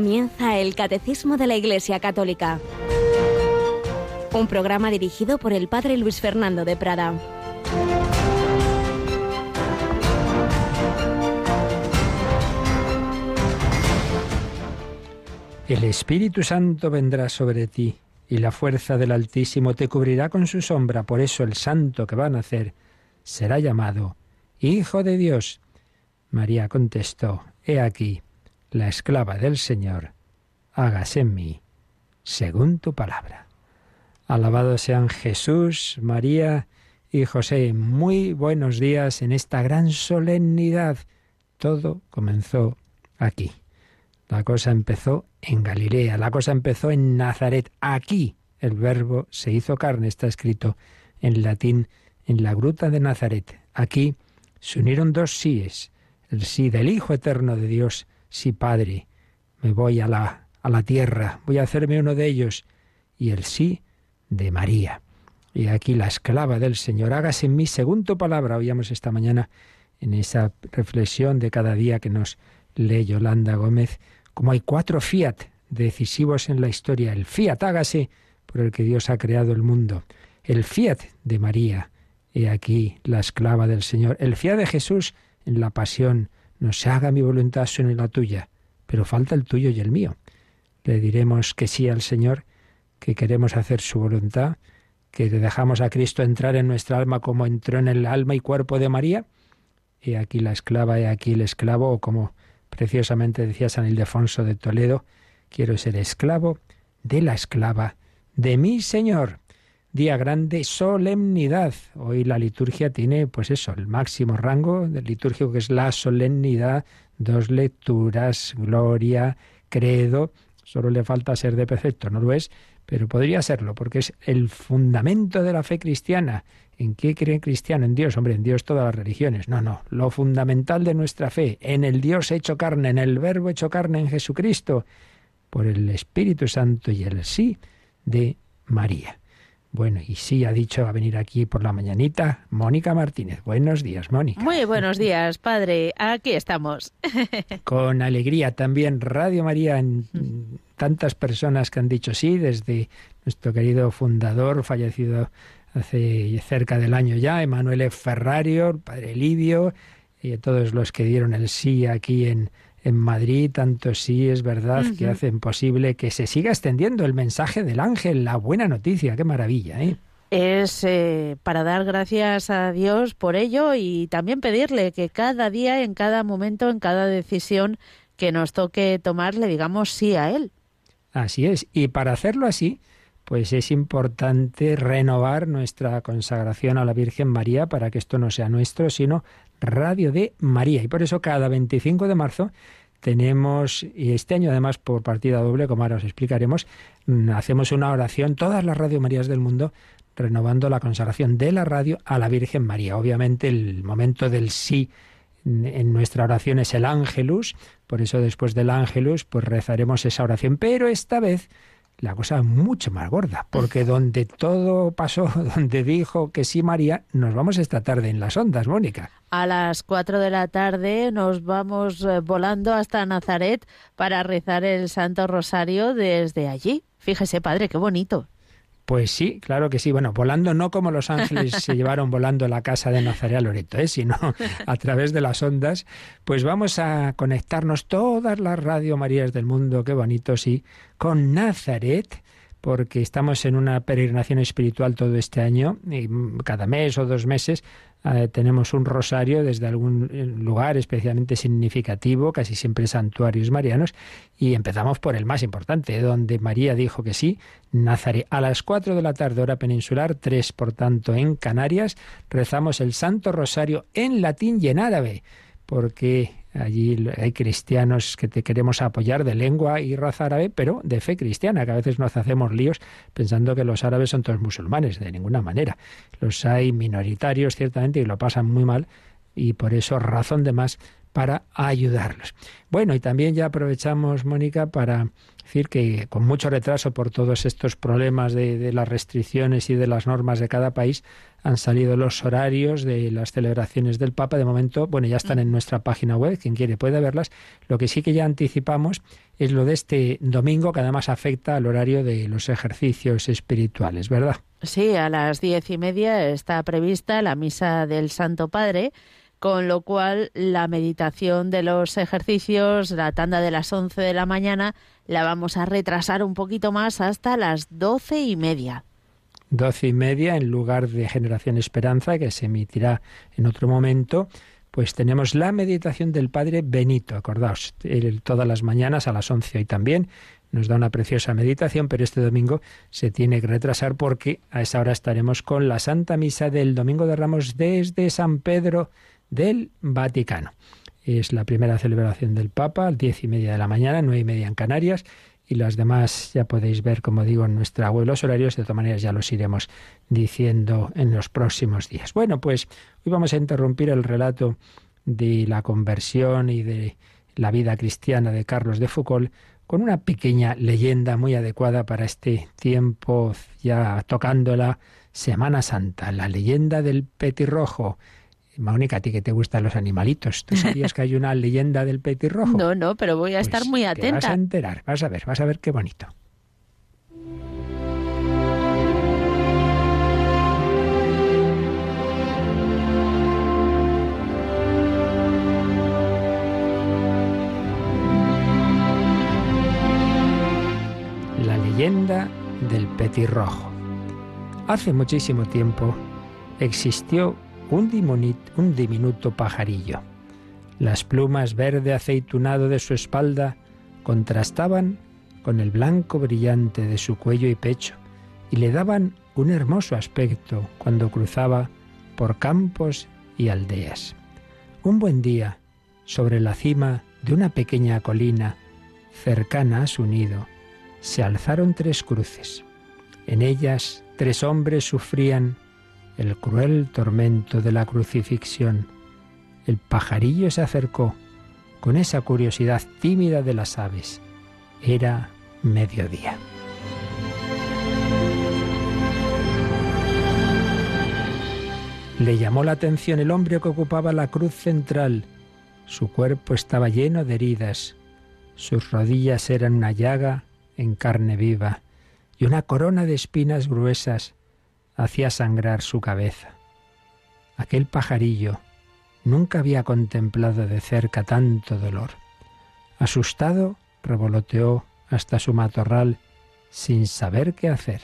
Comienza el Catecismo de la Iglesia Católica, un programa dirigido por el Padre Luis Fernando de Prada. El Espíritu Santo vendrá sobre ti, y la fuerza del Altísimo te cubrirá con su sombra. Por eso el santo que va a nacer será llamado Hijo de Dios. María contestó: He aquí, la esclava del Señor, hágase en mí según tu palabra. Alabados sean Jesús, María y José. Muy buenos días en esta gran solemnidad. Todo comenzó aquí. La cosa empezó en Galilea, la cosa empezó en Nazaret. Aquí el Verbo se hizo carne, está escrito en latín, en la gruta de Nazaret. Aquí se unieron dos síes, el sí del Hijo eterno de Dios, sí Padre, me voy a la tierra, voy a hacerme uno de ellos, y el sí de María. Y aquí la esclava del Señor, hágase en mí según tu palabra. Oíamos esta mañana en esa reflexión de cada día que nos lee Yolanda Gómez, como hay 4 fiat decisivos en la historia. El fiat, hágase, por el que Dios ha creado el mundo. El fiat de María, he aquí la esclava del Señor. El fiat de Jesús en la pasión, no se haga mi voluntad sino la tuya, pero falta el tuyo y el mío. Le diremos que sí al Señor, que queremos hacer su voluntad, que le dejamos a Cristo entrar en nuestra alma como entró en el alma y cuerpo de María. He aquí la esclava, he aquí el esclavo, o como preciosamente decía San Ildefonso de Toledo, quiero ser esclavo de la esclava de mi Señor. Día grande, solemnidad. Hoy la liturgia tiene, pues eso, el máximo rango del litúrgico, que es la solemnidad, 2 lecturas, gloria, credo. Solo le falta ser de precepto, no lo es, pero podría serlo, porque es el fundamento de la fe cristiana. ¿En qué cree el cristiano? En Dios, hombre, en Dios todas las religiones. No, lo fundamental de nuestra fe, en el Dios hecho carne, en el Verbo hecho carne, en Jesucristo, por el Espíritu Santo y el sí de María. Bueno, y sí ha dicho a venir aquí por la mañanita Mónica Martínez. Buenos días, Mónica. Muy buenos días, padre. Aquí estamos. Con alegría también Radio María, en tantas personas que han dicho sí, desde nuestro querido fundador, fallecido hace cerca del año ya, Emanuele Ferrario, el padre Livio, y a todos los que dieron el sí aquí en Madrid, tanto sí es verdad que hacen posible que se siga extendiendo el mensaje del ángel, la buena noticia. ¡Qué maravilla! Es para dar gracias a Dios por ello y también pedirle que cada día, en cada momento, en cada decisión que nos toque tomar, le digamos sí a Él. Así es. Y para hacerlo así, pues es importante renovar nuestra consagración a la Virgen María para que esto no sea nuestro, sino Radio de María. Y por eso cada 25 de marzo tenemos, y este año además por partida doble, como ahora os explicaremos, hacemos una oración, todas las Radio Marías del mundo, renovando la consagración de la radio a la Virgen María. Obviamente el momento del sí en nuestra oración es el Ángelus, por eso después del Ángelus pues rezaremos esa oración, pero esta vez la cosa es mucho más gorda, porque donde todo pasó, donde dijo que sí María, nos vamos esta tarde en las ondas, Mónica. A las 4 de la tarde nos vamos volando hasta Nazaret para rezar el Santo Rosario desde allí. Fíjese, padre, qué bonito. Pues sí, claro que sí. Bueno, volando no como los ángeles se llevaron volando la casa de Nazaret a Loreto, sino a través de las ondas. Pues vamos a conectarnos todas las Radio Marías del mundo, qué bonito, sí, con Nazaret, porque estamos en una peregrinación espiritual todo este año, y cada mes o 2 meses tenemos un rosario desde algún lugar especialmente significativo, casi siempre santuarios marianos, y empezamos por el más importante, donde María dijo que sí, Nazaret. A las 4 de la tarde, hora peninsular, 3 por tanto en Canarias, rezamos el Santo Rosario en latín y en árabe, porque allí hay cristianos que te queremos apoyar de lengua y raza árabe, pero de fe cristiana, que a veces nos hacemos líos pensando que los árabes son todos musulmanes, de ninguna manera. Los hay minoritarios, ciertamente, y lo pasan muy mal, y por eso razón de más para ayudarlos. Bueno, y también ya aprovechamos, Mónica, para Es decir, que con mucho retraso por todos estos problemas de las restricciones y de las normas de cada país, han salido los horarios de las celebraciones del Papa. De momento, bueno, ya están en nuestra página web, quien quiere puede verlas. Lo que sí que ya anticipamos es lo de este domingo, que además afecta al horario de los ejercicios espirituales, ¿verdad? Sí, a las 10:30 está prevista la misa del Santo Padre, con lo cual la meditación de los ejercicios, la tanda de las 11 de la mañana, la vamos a retrasar un poquito más hasta las 12:30. 12:30 en lugar de Generación Esperanza, que se emitirá en otro momento. Pues tenemos la meditación del Padre Benito, acordaos, todas las mañanas a las 11 hoy también. Nos da una preciosa meditación, pero este domingo se tiene que retrasar porque a esa hora estaremos con la Santa Misa del Domingo de Ramos desde San Pedro del Vaticano. Es la primera celebración del Papa, a 10:30 de la mañana, 9:30 en Canarias, y las demás ya podéis ver, como digo, en nuestra web los horarios. De todas maneras ya los iremos diciendo en los próximos días. Bueno, pues hoy vamos a interrumpir el relato de la conversión y de la vida cristiana de Carlos de Foucauld con una pequeña leyenda muy adecuada para este tiempo, ya tocando la Semana Santa, la leyenda del petirrojo. Mónica, a ti que te gustan los animalitos, ¿tú sabías que hay una leyenda del petirrojo? No, pero voy a estar muy atenta. Te vas a enterar, vas a ver qué bonito. La leyenda del petirrojo. Hace muchísimo tiempo existió un diminuto pajarillo. Las plumas verde aceitunado de su espalda contrastaban con el blanco brillante de su cuello y pecho y le daban un hermoso aspecto cuando cruzaba por campos y aldeas. Un buen día, sobre la cima de una pequeña colina cercana a su nido, se alzaron 3 cruces. En ellas 3 hombres sufrían el cruel tormento de la crucifixión. El pajarillo se acercó con esa curiosidad tímida de las aves. Era mediodía. Le llamó la atención el hombre que ocupaba la cruz central. Su cuerpo estaba lleno de heridas. Sus rodillas eran una llaga en carne viva y una corona de espinas gruesas hacía sangrar su cabeza. Aquel pajarillo nunca había contemplado de cerca tanto dolor. Asustado, revoloteó hasta su matorral sin saber qué hacer.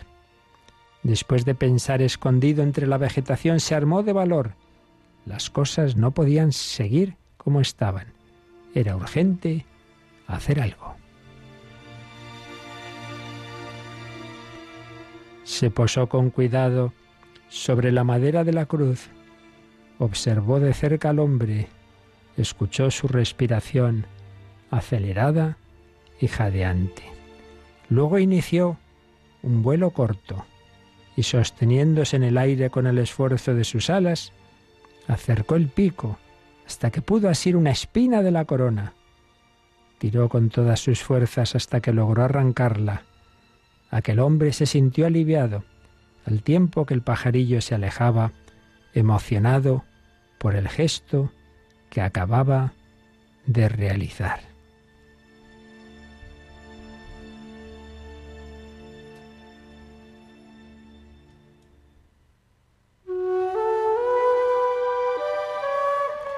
Después de pensar escondido entre la vegetación, se armó de valor. Las cosas no podían seguir como estaban. Era urgente hacer algo. Se posó con cuidado sobre la madera de la cruz, observó de cerca al hombre, escuchó su respiración acelerada y jadeante. Luego inició un vuelo corto y, sosteniéndose en el aire con el esfuerzo de sus alas, acercó el pico hasta que pudo asir una espina de la corona. Tiró con todas sus fuerzas hasta que logró arrancarla. Aquel hombre se sintió aliviado, al tiempo que el pajarillo se alejaba, emocionado por el gesto que acababa de realizar.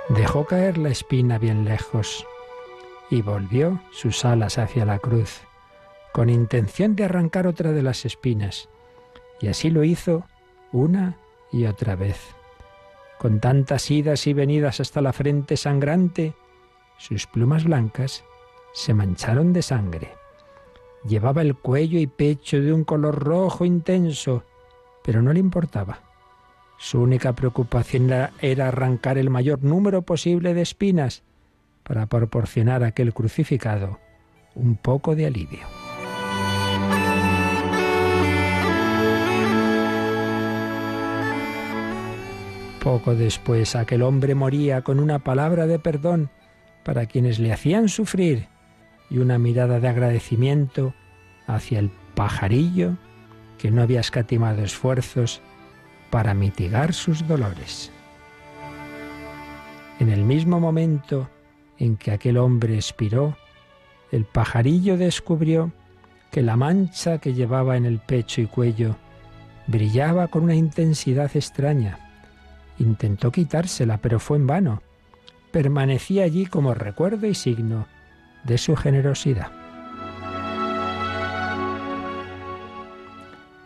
Dejó caer la espina bien lejos y volvió sus alas hacia la cruz, con intención de arrancar otra de las espinas, y así lo hizo una y otra vez. Con tantas idas y venidas hasta la frente sangrante, sus plumas blancas se mancharon de sangre. Llevaba el cuello y pecho de un color rojo intenso, pero no le importaba. Su única preocupación era arrancar el mayor número posible de espinas para proporcionar a aquel crucificado un poco de alivio. Poco después, aquel hombre moría con una palabra de perdón para quienes le hacían sufrir y una mirada de agradecimiento hacia el pajarillo que no había escatimado esfuerzos para mitigar sus dolores. En el mismo momento en que aquel hombre expiró, el pajarillo descubrió que la mancha que llevaba en el pecho y cuello brillaba con una intensidad extraña. Intentó quitársela, pero fue en vano. Permanecía allí como recuerdo y signo de su generosidad.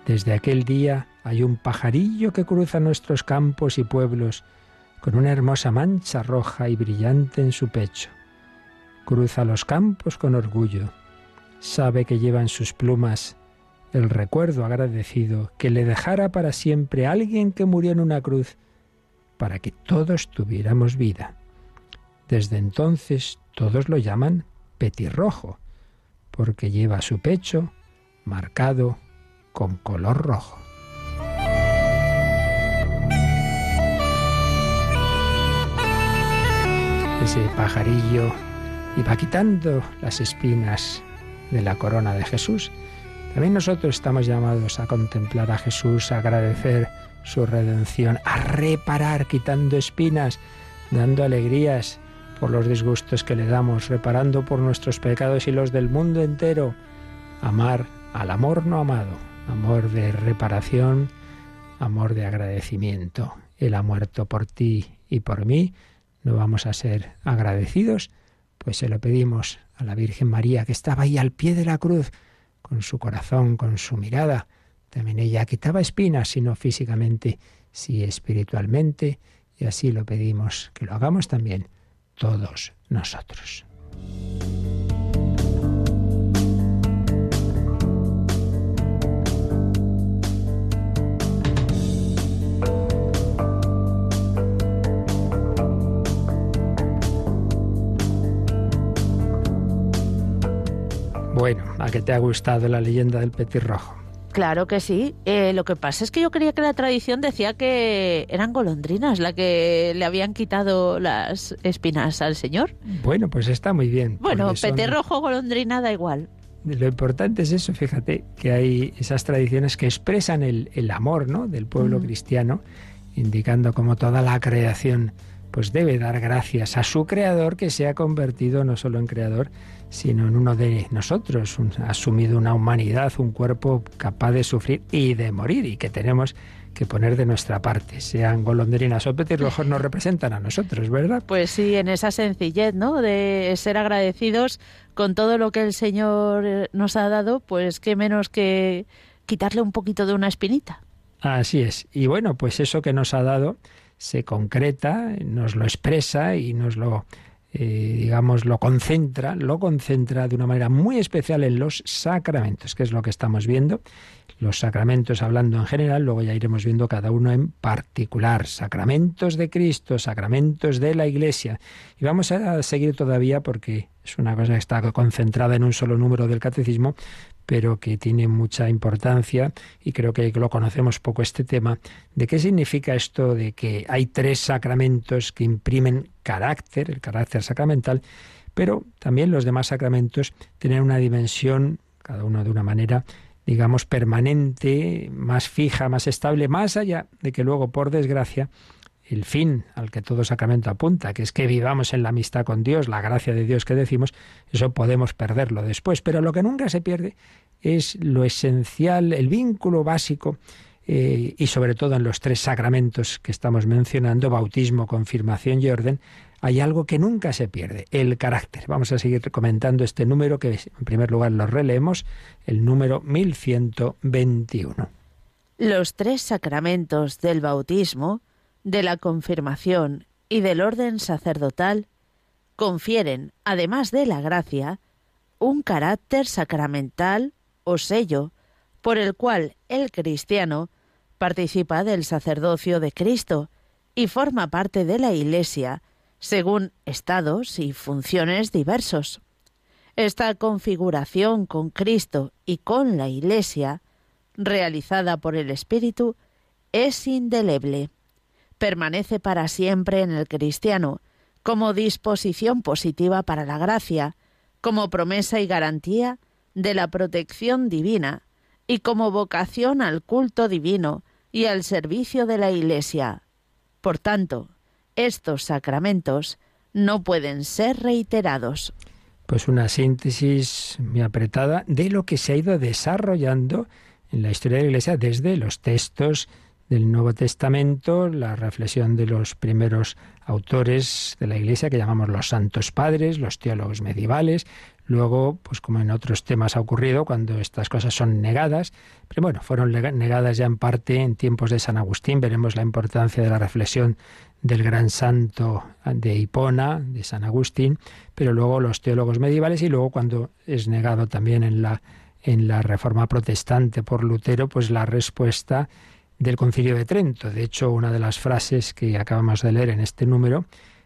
Desde aquel día hay un pajarillo que cruza nuestros campos y pueblos con una hermosa mancha roja y brillante en su pecho. Cruza los campos con orgullo. Sabe que lleva en sus plumas el recuerdo agradecido que le dejara para siempre alguien que murió en una cruz para que todos tuviéramos vida. Desde entonces todos lo llaman petirrojo, porque lleva su pecho marcado con color rojo. Ese pajarillo iba quitando las espinas de la corona de Jesús. También nosotros estamos llamados a contemplar a Jesús, a agradecer su redención, a reparar quitando espinas, dando alegrías por los disgustos que le damos, reparando por nuestros pecados y los del mundo entero. Amar al amor no amado, amor de reparación, amor de agradecimiento. Él ha muerto por ti y por mí. ¿No vamos a ser agradecidos? Pues se lo pedimos a la Virgen María, que estaba ahí al pie de la cruz, con su corazón, con su mirada. También ella quitaba espinas, si no físicamente, sí espiritualmente, y así lo pedimos, que lo hagamos también todos nosotros. Bueno, ¿a qué te ha gustado la leyenda del petirrojo? Claro que sí. Lo que pasa es que yo creía que la tradición decía que eran golondrinas las que le habían quitado las espinas al Señor. Bueno, pues está muy bien. Bueno, petirrojo, golondrina, da igual. Lo importante es eso, fíjate, que hay esas tradiciones que expresan el amor, ¿no?, del pueblo cristiano, indicando cómo toda la creación pues debe dar gracias a su Creador, que se ha convertido no solo en Creador, sino en uno de nosotros, ha asumido una humanidad, un cuerpo capaz de sufrir y de morir, y que tenemos que poner de nuestra parte. Sean golondrinas o petirrojos, nos representan a nosotros, ¿verdad? Pues sí, en esa sencillez, ¿no?, de ser agradecidos con todo lo que el Señor nos ha dado, pues qué menos que quitarle un poquito de una espinita. Así es. Y bueno, pues eso que nos ha dado se concreta, nos lo expresa y nos lo, lo concentra de una manera muy especial en los sacramentos, que es lo que estamos viendo. Los sacramentos hablando en general, luego ya iremos viendo cada uno en particular. Sacramentos de Cristo, sacramentos de la Iglesia. Y vamos a seguir todavía porque es una cosa que está concentrada en un solo número del Catecismo, pero que tiene mucha importancia y creo que lo conocemos poco este tema, de qué significa esto de que hay 3 sacramentos que imprimen carácter, el carácter sacramental, pero también los demás sacramentos tienen una dimensión, cada uno de una manera, digamos, permanente, más fija, más estable, más allá de que luego, por desgracia, el fin al que todo sacramento apunta, que es que vivamos en la amistad con Dios, la gracia de Dios que decimos, eso podemos perderlo después. Pero lo que nunca se pierde es lo esencial, el vínculo básico, y sobre todo en los 3 sacramentos que estamos mencionando, bautismo, confirmación y orden, hay algo que nunca se pierde, el carácter. Vamos a seguir comentando este número que en primer lugar lo releemos, el número 1121. Los 3 sacramentos del bautismo, de la confirmación y del orden sacerdotal confieren, además de la gracia, un carácter sacramental o sello por el cual el cristiano participa del sacerdocio de Cristo y forma parte de la Iglesia según estados y funciones diversos. Esta configuración con Cristo y con la Iglesia, realizada por el Espíritu, es indeleble. Permanece para siempre en el cristiano como disposición positiva para la gracia, como promesa y garantía de la protección divina y como vocación al culto divino y al servicio de la Iglesia. Por tanto, estos sacramentos no pueden ser reiterados. Pues una síntesis muy apretada de lo que se ha ido desarrollando en la historia de la Iglesia desde los textos del Nuevo Testamento, la reflexión de los primeros autores de la Iglesia que llamamos los santos padres, los teólogos medievales. Luego, pues como en otros temas ha ocurrido, cuando estas cosas son negadas, pero bueno, fueron negadas ya en parte en tiempos de San Agustín. Veremos la importancia de la reflexión del gran santo de Hipona, de San Agustín, pero luego los teólogos medievales, y luego cuando es negado también en la Reforma Protestante por Lutero, pues la respuesta del Concilio de Trento. De hecho, una de las frases que acabamos de leer en este número,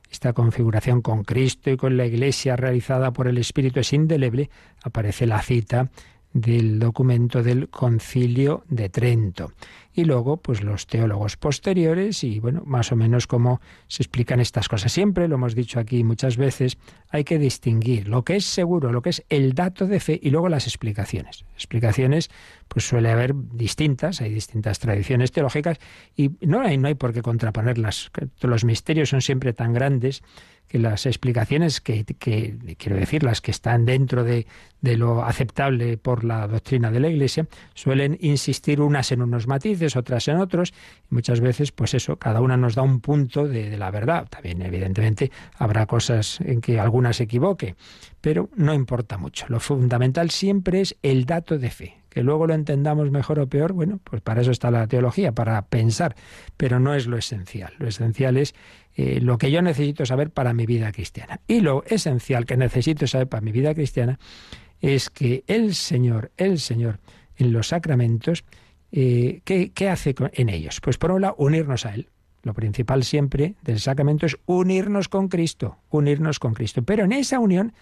esta configuración con Cristo y con la Iglesia realizada por el Espíritu es indeleble, aparece la cita del documento del Concilio de Trento. Y luego, pues los teólogos posteriores y, bueno, más o menos cómo se explican estas cosas. Siempre, lo hemos dicho aquí muchas veces, hay que distinguir lo que es seguro, lo que es el dato de fe y luego las explicaciones. Explicaciones, pues suele haber distintas, hay distintas tradiciones teológicas y no hay por qué contraponerlas. Los misterios son siempre tan grandes que las explicaciones que quiero decir, las que están dentro de lo aceptable por la doctrina de la Iglesia, suelen insistir unas en unos matices, otras en otros, y muchas veces, pues eso, cada una nos da un punto de la verdad. También, evidentemente, habrá cosas en que alguna se equivoque, pero no importa mucho. Lo fundamental siempre es el dato de fe. Que luego lo entendamos mejor o peor, bueno, pues para eso está la teología, para pensar, pero no es lo esencial. Lo esencial es lo que yo necesito saber para mi vida cristiana. Y lo esencial que necesito saber para mi vida cristiana es que el Señor en los sacramentos, ¿qué hace en ellos? Pues por un lado, unirnos a Él. Lo principal siempre del sacramento es unirnos con Cristo. Pero en esa unión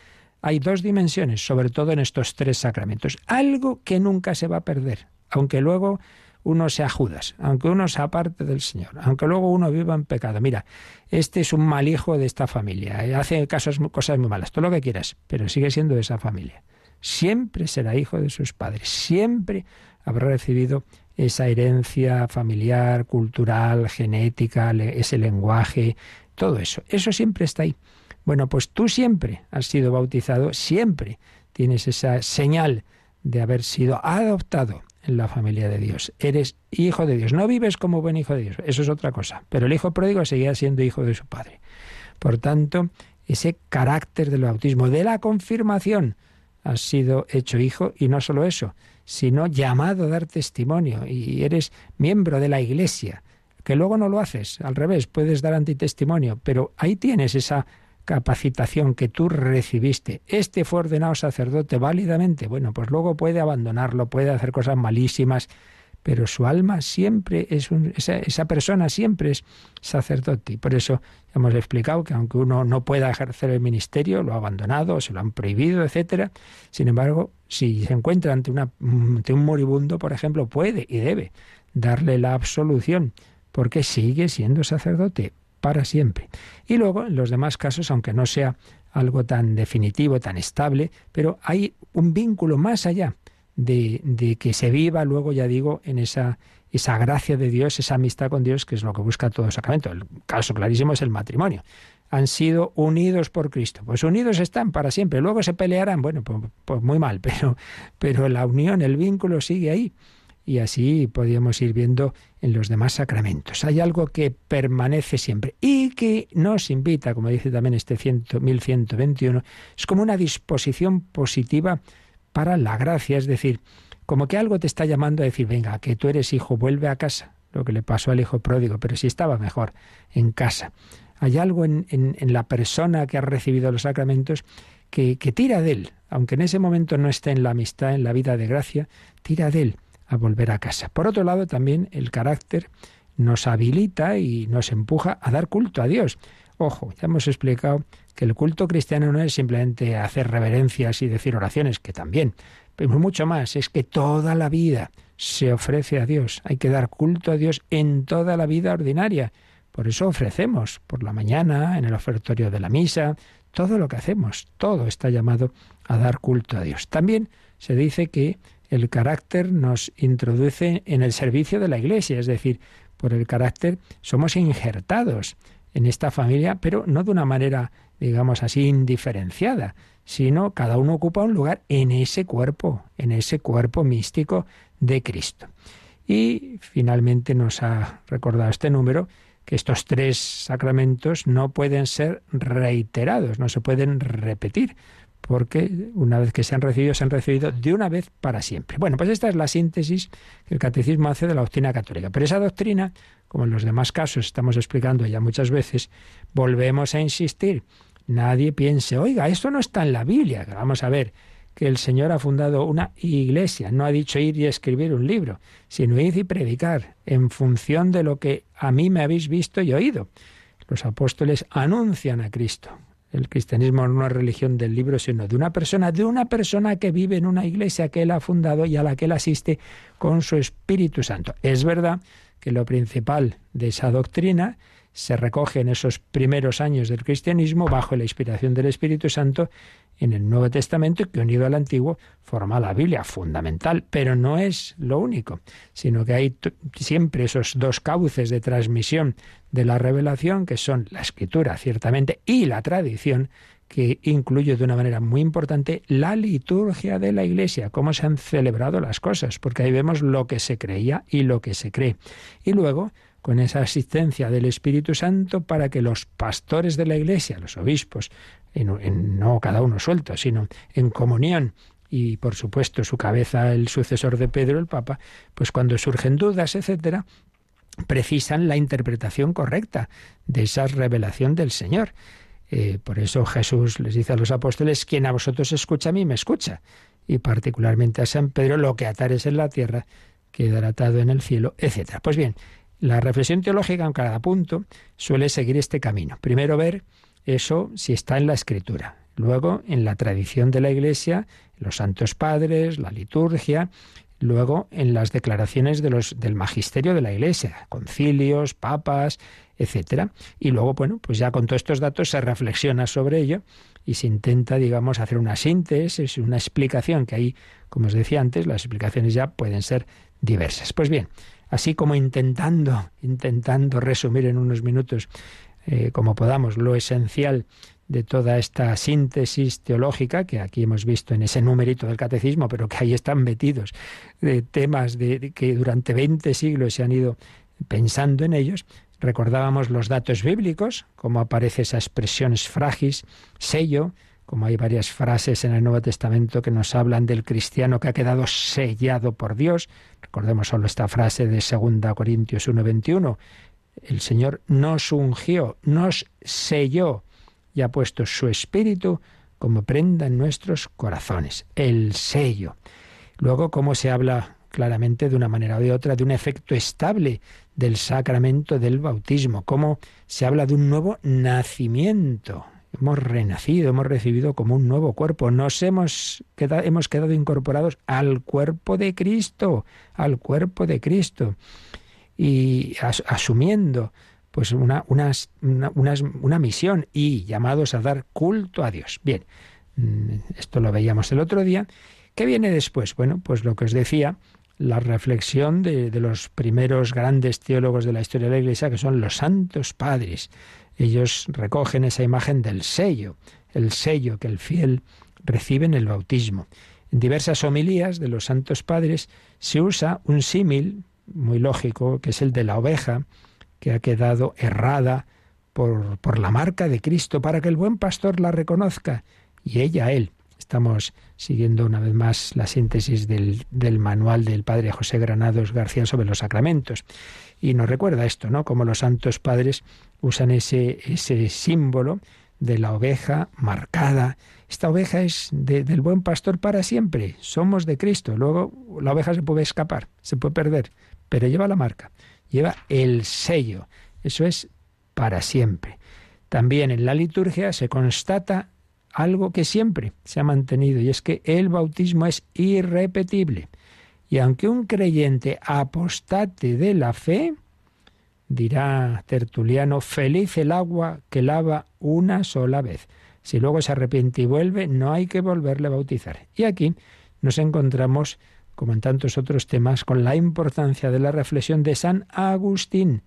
hay dos dimensiones, sobre todo en estos tres sacramentos. Algo que nunca se va a perder, aunque luego uno sea Judas, aunque uno se aparte del Señor, aunque luego uno viva en pecado. Mira, este es un mal hijo de esta familia, hace cosas muy malas, todo lo que quieras, pero sigue siendo de esa familia. Siempre será hijo de sus padres, siempre habrá recibido esa herencia familiar, cultural, genética, ese lenguaje, todo eso. Eso siempre está ahí. Bueno, pues tú siempre has sido bautizado, siempre tienes esa señal de haber sido adoptado en la familia de Dios. Eres hijo de Dios. No vives como buen hijo de Dios, eso es otra cosa. Pero el hijo pródigo seguía siendo hijo de su padre. Por tanto, ese carácter del bautismo, de la confirmación, has sido hecho hijo, y no solo eso, sino llamado a dar testimonio, y eres miembro de la Iglesia, que luego no lo haces, al revés, puedes dar antitestimonio, pero ahí tienes esa capacitación que tú recibiste. Este fue ordenado sacerdote válidamente. Bueno, pues luego puede abandonarlo, puede hacer cosas malísimas, pero su alma siempre es esa persona siempre es sacerdote. Y por eso hemos explicado que aunque uno no pueda ejercer el ministerio, lo ha abandonado, se lo han prohibido, etcétera. Sin embargo, si se encuentra ante un moribundo, por ejemplo, puede y debe darle la absolución, porque sigue siendo sacerdote para siempre. Y luego, en los demás casos, aunque no sea algo tan definitivo, tan estable, pero hay un vínculo más allá de que se viva luego, ya digo, en esa gracia de Dios, esa amistad con Dios, que es lo que busca todo sacramento. El caso clarísimo es el matrimonio. Han sido unidos por Cristo. Pues unidos están para siempre. Luego se pelearán, bueno, pues muy mal, pero la unión, el vínculo sigue ahí. Y así podríamos ir viendo en los demás sacramentos. Hay algo que permanece siempre y que nos invita, como dice también este 1121, es como una disposición positiva para la gracia. Es decir, como que algo te está llamando a decir, venga, que tú eres hijo, vuelve a casa. Lo que le pasó al hijo pródigo, pero si estaba mejor en casa. Hay algo en la persona que ha recibido los sacramentos que tira de él, aunque en ese momento no esté en la amistad, en la vida de gracia, tira de él a volver a casa. Por otro lado, también el carácter nos habilita y nos empuja a dar culto a Dios. Ojo, ya hemos explicado que el culto cristiano no es simplemente hacer reverencias y decir oraciones, que también, pero mucho más, es que toda la vida se ofrece a Dios. Hay que dar culto a Dios en toda la vida ordinaria. Por eso ofrecemos por la mañana, en el ofertorio de la misa, todo lo que hacemos, todo está llamado a dar culto a Dios. También se dice que el carácter nos introduce en el servicio de la Iglesia, es decir, por el carácter somos injertados en esta familia, pero no de una manera, digamos así, indiferenciada, sino cada uno ocupa un lugar en ese cuerpo místico de Cristo. Y finalmente nos ha recordado este número que estos 3 sacramentos no pueden ser reiterados, no se pueden repetir, porque una vez que se han recibido de una vez para siempre. Bueno, pues esta es la síntesis que el Catecismo hace de la doctrina católica. Pero esa doctrina, como en los demás casos estamos explicando ya muchas veces, volvemos a insistir. Nadie piense, oiga, esto no está en la Biblia. Vamos a ver, que el Señor ha fundado una iglesia, no ha dicho ir y escribir un libro, sino ir y predicar en función de lo que a mí me habéis visto y oído. Los apóstoles anuncian a Cristo. El cristianismo no es una religión del libro, sino de una persona que vive en una iglesia que él ha fundado y a la que él asiste con su Espíritu Santo. Es verdad que lo principal de esa doctrina se recoge en esos primeros años del cristianismo bajo la inspiración del Espíritu Santo en el Nuevo Testamento, que unido al Antiguo forma la Biblia, fundamental, pero no es lo único, sino que hay siempre esos 2 cauces de transmisión de la revelación, que son la Escritura, ciertamente, y la tradición, que incluye de una manera muy importante la liturgia de la Iglesia, cómo se han celebrado las cosas, porque ahí vemos lo que se creía y lo que se cree. Y luego, con esa asistencia del Espíritu Santo para que los pastores de la Iglesia, los obispos, no cada uno suelto, sino en comunión, y por supuesto su cabeza, el sucesor de Pedro, el Papa, pues cuando surgen dudas, etcétera, precisan la interpretación correcta de esa revelación del Señor. Por eso Jesús les dice a los apóstoles, quien a vosotros escucha, a mí me escucha. Y particularmente a San Pedro, lo que atares en la tierra quedará atado en el cielo, etcétera. Pues bien, la reflexión teológica en cada punto suele seguir este camino. Primero ver eso si está en la Escritura. Luego en la tradición de la Iglesia, los santos padres, la liturgia. Luego en las declaraciones del magisterio de la Iglesia, concilios, papas, etcétera. Y luego, bueno, pues ya con todos estos datos se reflexiona sobre ello y se intenta, digamos, hacer una síntesis, una explicación, que ahí, como os decía antes, las explicaciones ya pueden ser diversas. Pues bien, así como intentando resumir en unos minutos, como podamos, lo esencial de toda esta síntesis teológica que aquí hemos visto en ese numerito del catecismo, pero que ahí están metidos de temas que durante 20 siglos se han ido pensando en ellos. Recordábamos los datos bíblicos, cómo aparece esa expresión sfragis, sello, como hay varias frases en el Nuevo Testamento que nos hablan del cristiano que ha quedado sellado por Dios. Recordemos solo esta frase de 2 Corintios 1:21. El Señor nos ungió, nos selló y ha puesto su Espíritu como prenda en nuestros corazones. El sello. Luego, cómo se habla claramente de una manera o de otra de un efecto estable del sacramento del bautismo. Cómo se habla de un nuevo nacimiento. Hemos renacido, hemos recibido como un nuevo cuerpo. Hemos quedado incorporados al cuerpo de Cristo, y asumiendo pues una misión y llamados a dar culto a Dios. Bien, esto lo veíamos el otro día. ¿Qué viene después? Bueno, pues lo que os decía, la reflexión de los primeros grandes teólogos de la historia de la Iglesia, que son los santos padres. Ellos recogen esa imagen del sello, el sello que el fiel recibe en el bautismo. En diversas homilías de los santos padres se usa un símil muy lógico, que es el de la oveja, que ha quedado errada por la marca de Cristo, para que el buen pastor la reconozca, y ella a él. Estamos siguiendo una vez más la síntesis del manual del padre José Granados García sobre los sacramentos. Y nos recuerda esto, ¿no? Como los santos padres usan ese símbolo de la oveja marcada. Esta oveja es del buen pastor para siempre. Somos de Cristo. Luego la oveja se puede escapar, se puede perder, pero lleva la marca, lleva el sello. Eso es para siempre. También en la liturgia se constata algo que siempre se ha mantenido, y es que el bautismo es irrepetible. Y aunque un creyente apostate de la fe, dirá Tertuliano, feliz el agua que lava una sola vez. Si luego se arrepiente y vuelve, no hay que volverle a bautizar. Y aquí nos encontramos, como en tantos otros temas, con la importancia de la reflexión de San Agustín,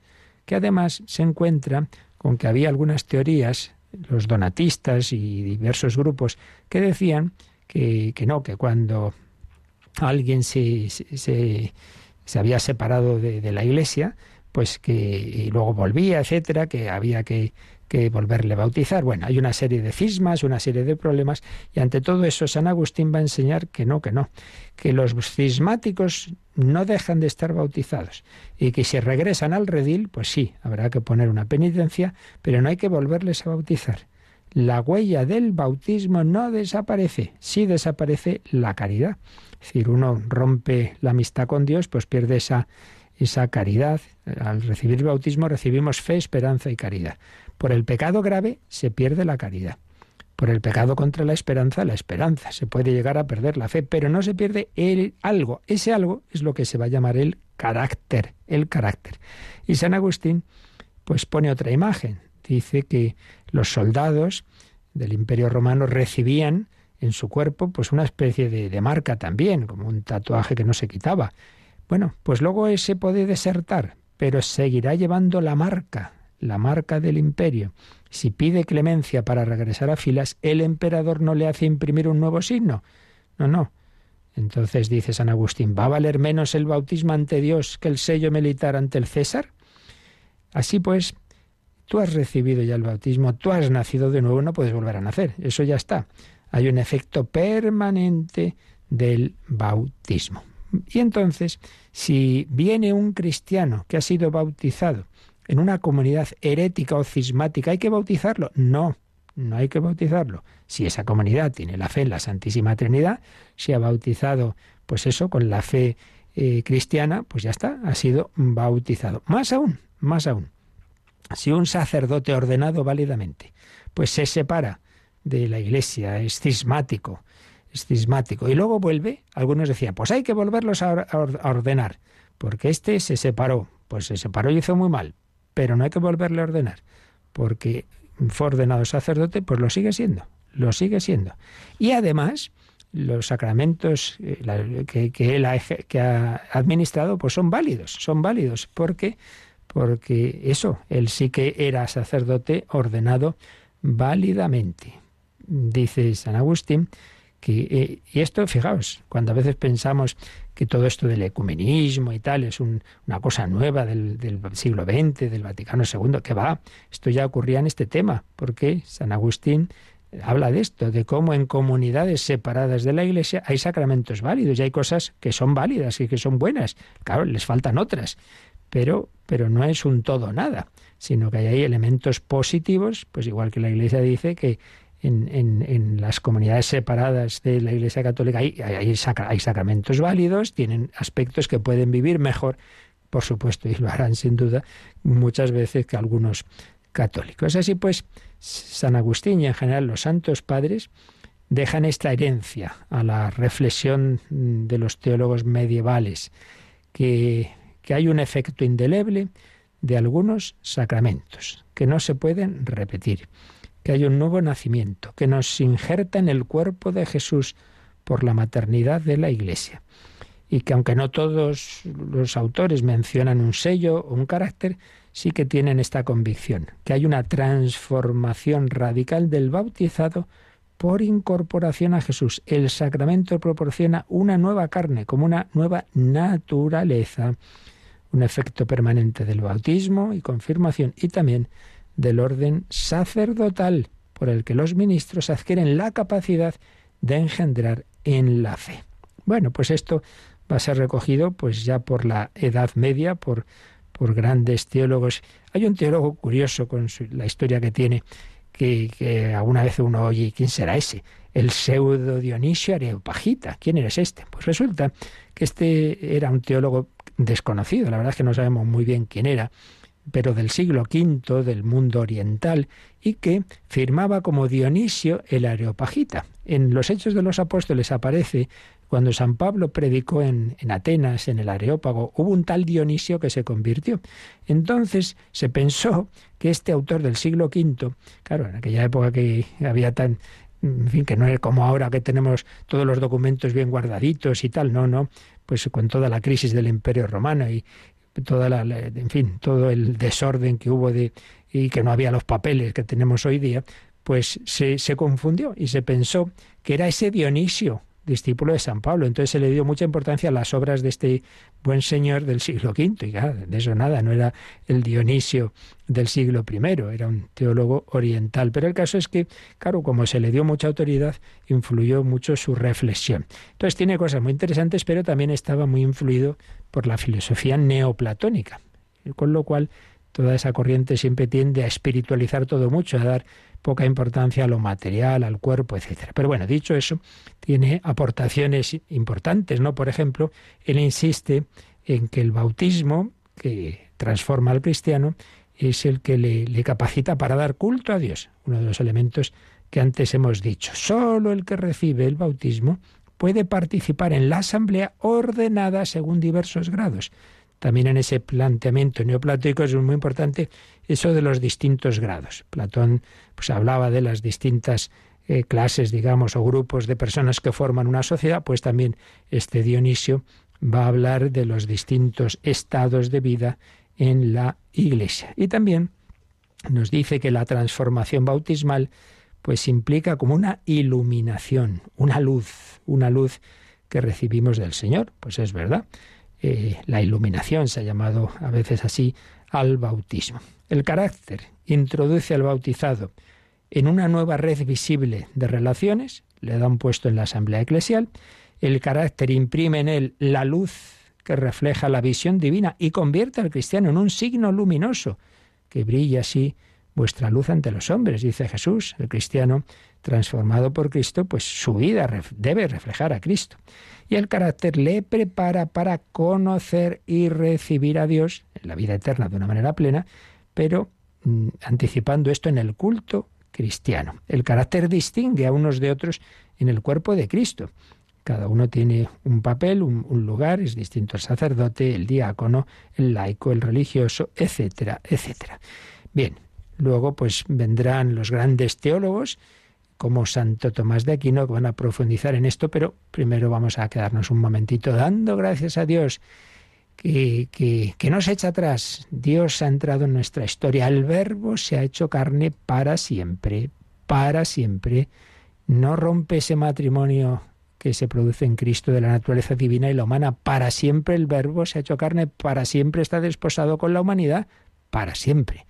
que además se encuentra con que había algunas teorías, los donatistas y diversos grupos, que decían que no, que cuando alguien se había separado de la Iglesia, pues que y luego volvía, etcétera, que había que volverle a bautizar. Bueno, hay una serie de cismas, una serie de problemas, y ante todo eso San Agustín va a enseñar que no, que los cismáticos no dejan de estar bautizados, y que si regresan al redil, pues sí, habrá que poner una penitencia, pero no hay que volverles a bautizar. La huella del bautismo no desaparece, sí desaparece la caridad. Es decir, uno rompe la amistad con Dios, pues pierde esa caridad. Al recibir el bautismo recibimos fe, esperanza y caridad. Por el pecado grave se pierde la caridad. Por el pecado contra la esperanza. Se puede llegar a perder la fe, pero no se pierde el algo. Ese algo es lo que se va a llamar el carácter. Y San Agustín pues pone otra imagen. Dice que los soldados del Imperio Romano recibían en su cuerpo pues una especie de marca también, como un tatuaje que no se quitaba. Bueno, pues luego ese puede desertar, pero seguirá llevando la marca del imperio. Si pide clemencia para regresar a filas, el emperador no le hace imprimir un nuevo signo. No. Entonces dice San Agustín, ¿va a valer menos el bautismo ante Dios que el sello militar ante el César? Así pues, tú has recibido ya el bautismo, tú has nacido de nuevo, no puedes volver a nacer, eso ya está. Hay un efecto permanente del bautismo. Y entonces, si viene un cristiano que ha sido bautizado en una comunidad herética o cismática, ¿hay que bautizarlo? No hay que bautizarlo. Si esa comunidad tiene la fe en la Santísima Trinidad, si ha bautizado, pues eso, con la fe cristiana, pues ya está, ha sido bautizado. Más aún, si un sacerdote ordenado válidamente, pues se separa de la Iglesia, es cismático, y luego vuelve, algunos decían, pues hay que volverlos a ordenar, porque este se separó y hizo muy mal, pero no hay que volverle a ordenar, porque fue ordenado sacerdote, pues lo sigue siendo. Y además, los sacramentos que él ha administrado, pues son válidos, porque eso, él sí que era sacerdote ordenado válidamente. Dice San Agustín que, y esto, fijaos, cuando a veces pensamos que todo esto del ecumenismo y tal es una cosa nueva del siglo XX, del Vaticano II, que va, esto ya ocurría en este tema, porque San Agustín habla de esto, de cómo en comunidades separadas de la Iglesia hay sacramentos válidos y hay cosas que son válidas y que son buenas. Claro, les faltan otras, pero no es un todo nada, sino que hay elementos positivos, pues igual que la Iglesia dice que en las comunidades separadas de la Iglesia Católica hay sacramentos válidos, tienen aspectos que pueden vivir mejor, por supuesto, y lo harán sin duda muchas veces que algunos católicos. Así pues, San Agustín y en general los santos padres dejan esta herencia a la reflexión de los teólogos medievales, que hay un efecto indeleble de algunos sacramentos que no se pueden repetir, que hay un nuevo nacimiento, que nos injerta en el cuerpo de Jesús por la maternidad de la Iglesia, y que aunque no todos los autores mencionan un sello o un carácter, sí que tienen esta convicción, que hay una transformación radical del bautizado por incorporación a Jesús. El sacramento proporciona una nueva carne, como una nueva naturaleza, un efecto permanente del bautismo y confirmación, y también del orden sacerdotal, por el que los ministros adquieren la capacidad de engendrar en la fe. Bueno, pues esto va a ser recogido pues ya por la Edad Media, por grandes teólogos. Hay un teólogo curioso con la historia que tiene, que alguna vez uno oye, ¿quién será ese? El pseudo Dionisio Areopagita. ¿Quién eres este? Pues resulta que este era un teólogo desconocido, la verdad es que no sabemos muy bien quién era, pero del siglo V, del mundo oriental, y que firmaba como Dionisio el Areopagita. En los Hechos de los Apóstoles aparece Cuando San Pablo predicó en Atenas, en el Areópago, hubo un tal Dionisio que se convirtió. Entonces se pensó que este autor del siglo V, claro, en aquella época que había en fin, que no es como ahora que tenemos todos los documentos bien guardaditos y tal, no, pues con toda la crisis del Imperio Romano y en fin, todo el desorden que hubo y que no había los papeles que tenemos hoy día, pues se confundió y se pensó que era ese Dionisio, discípulo de San Pablo. Entonces se le dio mucha importancia a las obras de este buen señor del siglo V. Y claro, de eso nada, no era el Dionisio del siglo I, era un teólogo oriental. Pero el caso es que, claro, como se le dio mucha autoridad, influyó mucho su reflexión. Entonces tiene cosas muy interesantes, pero también estaba muy influido por la filosofía neoplatónica, con lo cual toda esa corriente siempre tiende a espiritualizar todo mucho, a dar poca importancia a lo material, al cuerpo, etcétera. Pero bueno, dicho eso, tiene aportaciones importantes, ¿no? Por ejemplo, él insiste en que el bautismo, que transforma al cristiano, es el que le capacita para dar culto a Dios. Uno de los elementos que antes hemos dicho. Solo el que recibe el bautismo puede participar en la asamblea ordenada según diversos grados. También en ese planteamiento neoplatónico es muy importante eso de los distintos grados. Platón pues hablaba de las distintas clases, digamos, o grupos de personas que forman una sociedad, pues también este Dionisio va a hablar de los distintos estados de vida en la Iglesia. Y también nos dice que la transformación bautismal pues implica como una iluminación, una luz que recibimos del Señor. Pues es verdad. La iluminación se ha llamado a veces así al bautismo. El carácter introduce al bautizado en una nueva red visible de relaciones, le da un puesto en la asamblea eclesial. El carácter imprime en él la luz que refleja la visión divina y convierte al cristiano en un signo luminoso, que brilla así vuestra luz ante los hombres, dice Jesús. El cristiano transformado por Cristo, pues su vida debe reflejar a Cristo. Y el carácter le prepara para conocer y recibir a Dios en la vida eterna de una manera plena, pero anticipando esto en el culto cristiano. El carácter distingue a unos de otros en el cuerpo de Cristo. Cada uno tiene un papel, un lugar, es distinto el sacerdote, el diácono, el laico, el religioso, etcétera, etcétera. Bien, luego pues vendrán los grandes teólogos, como Santo Tomás de Aquino, que van a profundizar en esto, pero primero vamos a quedarnos un momentito dando gracias a Dios, que no se echa atrás. Dios ha entrado en nuestra historia. El Verbo se ha hecho carne para siempre, para siempre. No rompe ese matrimonio que se produce en Cristo de la naturaleza divina y la humana. Para siempre el Verbo se ha hecho carne, para siempre está desposado con la humanidad, para siempre.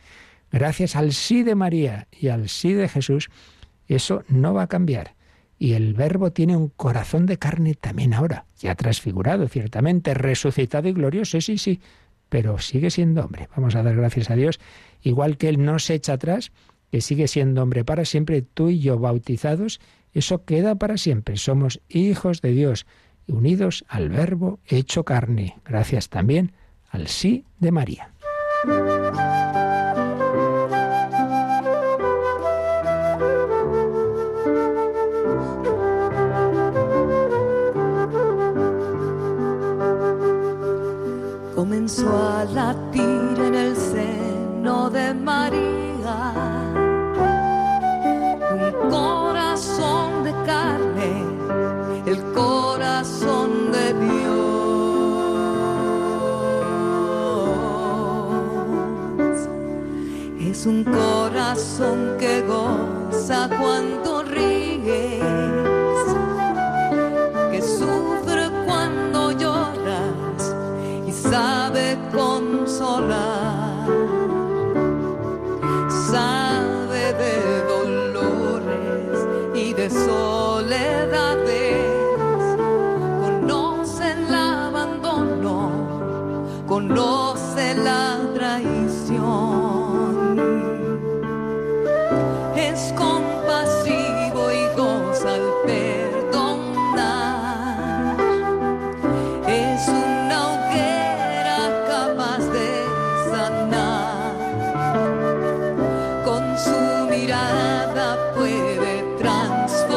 Gracias al sí de María y al sí de Jesús, eso no va a cambiar. Y el Verbo tiene un corazón de carne también ahora, ya transfigurado, ciertamente, resucitado y glorioso, sí, pero sigue siendo hombre. Vamos a dar gracias a Dios, igual que Él no se echa atrás, que sigue siendo hombre para siempre, tú y yo bautizados, eso queda para siempre. Somos hijos de Dios, unidos al Verbo hecho carne, gracias también al sí de María. Comenzó a latir en el seno de María un corazón de carne, el corazón de Dios. Es un corazón que goza cuando ríes, que sufre cuando lloras y sabe consolar, sabe de dolores y de soledades, conoce el abandono, conoce la traición. Es compasivo y goza al perdonar. Es una hoguera capaz de sanar. Con su mirada puede transformar.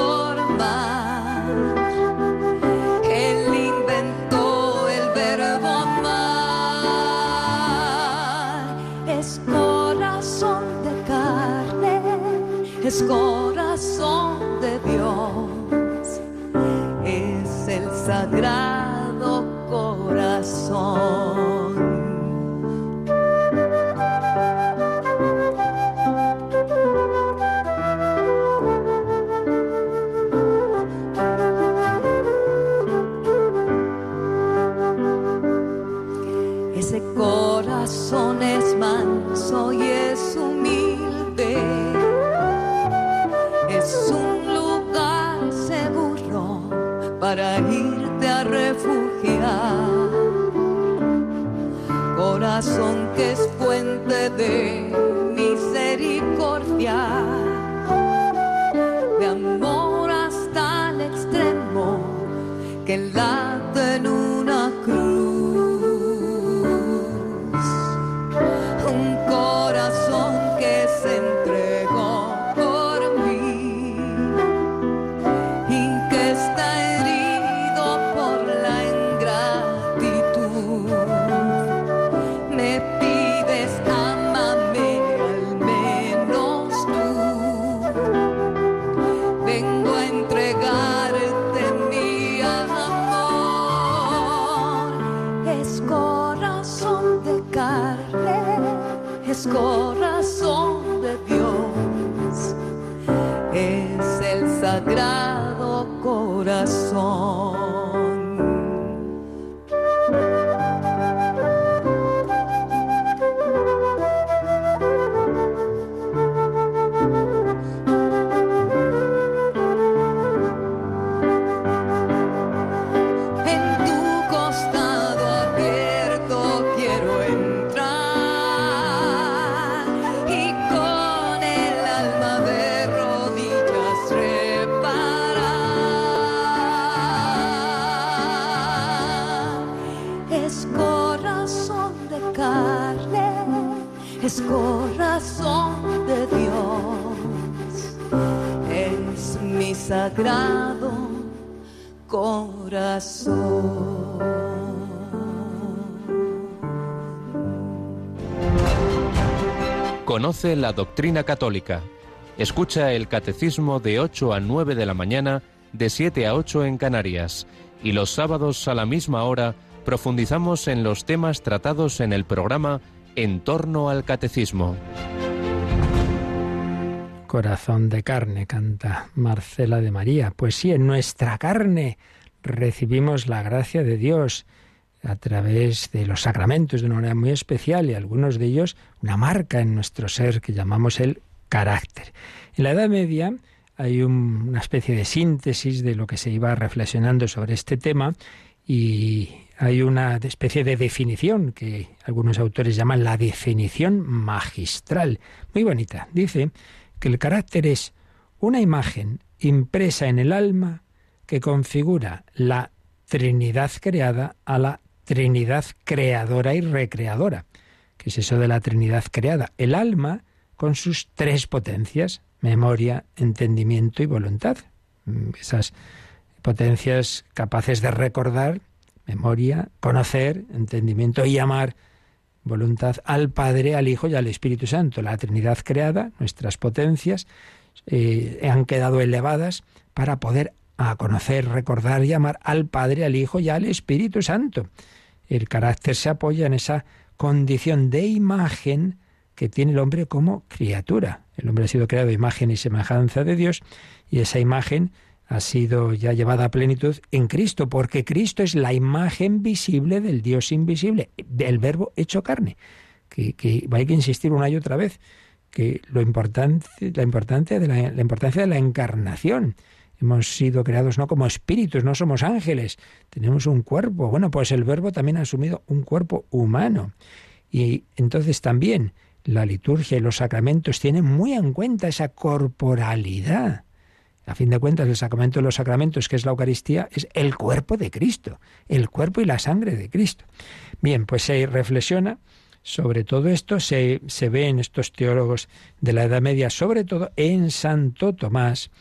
es corazón de Dios, es el sagrado corazón. Ese corazón es manso y es humilde, es un lugar seguro para irte a refugiar. Corazón que es fuente de misericordia, de amor hasta el extremo, que late en una cruz. Un corazón que se entregó por mí y que está herido por la ingratitud. Me pides, ámame al menos tú. Vengo a entregarte mi amor. Es corazón de carne, es corazón de Dios, es el sagrado corazón. En tu costado abierto quiero entrar y con el alma de rodillas reparar. Es corazón de carne, es corazón de Dios, es mi sagrado corazón. Conoce la doctrina católica. Escucha el catecismo de 8 a 9 de la mañana, de 7 a 8 en Canarias. Y los sábados a la misma hora profundizamos en los temas tratados en el programa En torno al catecismo. Corazón de carne, canta Marcela de María. Pues sí, en nuestra carne recibimos la gracia de Dios a través de los sacramentos de una manera muy especial y algunos de ellos una marca en nuestro ser que llamamos el carácter. En la Edad Media hay una especie de síntesis de lo que se iba reflexionando sobre este tema y hay una especie de definición que algunos autores llaman la definición magistral, muy bonita. Dice que el carácter es una imagen impresa en el alma que configura la Trinidad creada a la Trinidad creadora y recreadora. ¿Qué es eso de la Trinidad creada? El alma con sus tres potencias, memoria, entendimiento y voluntad. Esas potencias capaces de recordar, memoria, conocer, entendimiento y amar, voluntad, al Padre, al Hijo y al Espíritu Santo. La Trinidad creada, nuestras potencias, han quedado elevadas para poder conocer, recordar y amar al Padre, al Hijo y al Espíritu Santo. El carácter se apoya en esa condición de imagen que tiene el hombre como criatura. El hombre ha sido creado a imagen y semejanza de Dios y esa imagen ha sido ya llevada a plenitud en Cristo, porque Cristo es la imagen visible del Dios invisible, del Verbo hecho carne. Que hay que insistir una y otra vez, que la importancia de la encarnación. Hemos sido creados no como espíritus, no somos ángeles, tenemos un cuerpo. Bueno, pues el Verbo también ha asumido un cuerpo humano. Y entonces también la liturgia y los sacramentos tienen muy en cuenta esa corporalidad. A fin de cuentas, el sacramento de los sacramentos, que es la Eucaristía, es el cuerpo de Cristo, el cuerpo y la sangre de Cristo. Bien, pues se reflexiona sobre todo esto, se ve en estos teólogos de la Edad Media, sobre todo en Santo Tomás,